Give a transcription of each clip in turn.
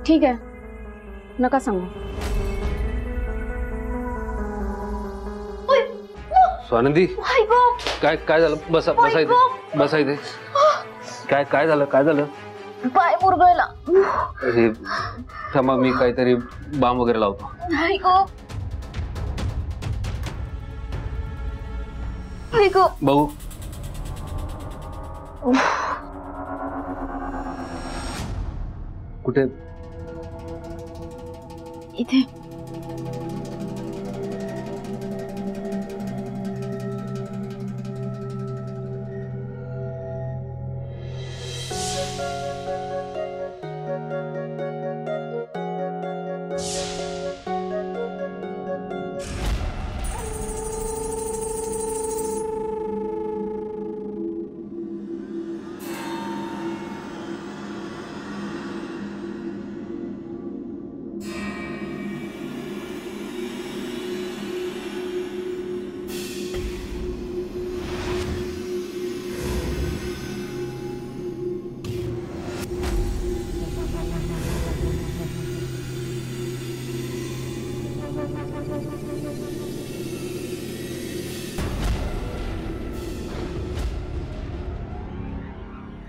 ठीक आहे, नका सांगू. स्वानंदी, काय काय झालं? बसा बसा इथे, बसा इथे. काय काय झालं? काय झालं? पाय मुरगळला. हे थांबा, मी काहीतरी बाम वगैरे लावतो. भाऊ कुठे? इथे.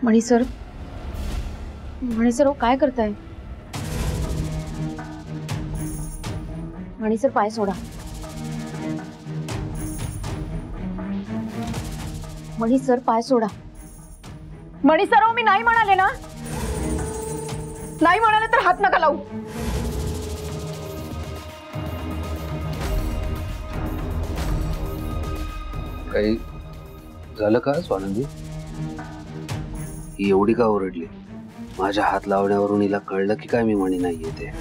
मणी सर, काय करताय? मणी सर, पाय सोडा. मणी सर, पाय सोडा. मणी सर, मी नाही म्हणाले ना? नाही म्हणाले तर हात नका लावू. काही झालं का स्वानंदी? ही एवढी का ओरडली? माझ्या हात लावण्यावरून हिला कळलं की काय मी म्हणी नाहीये ते?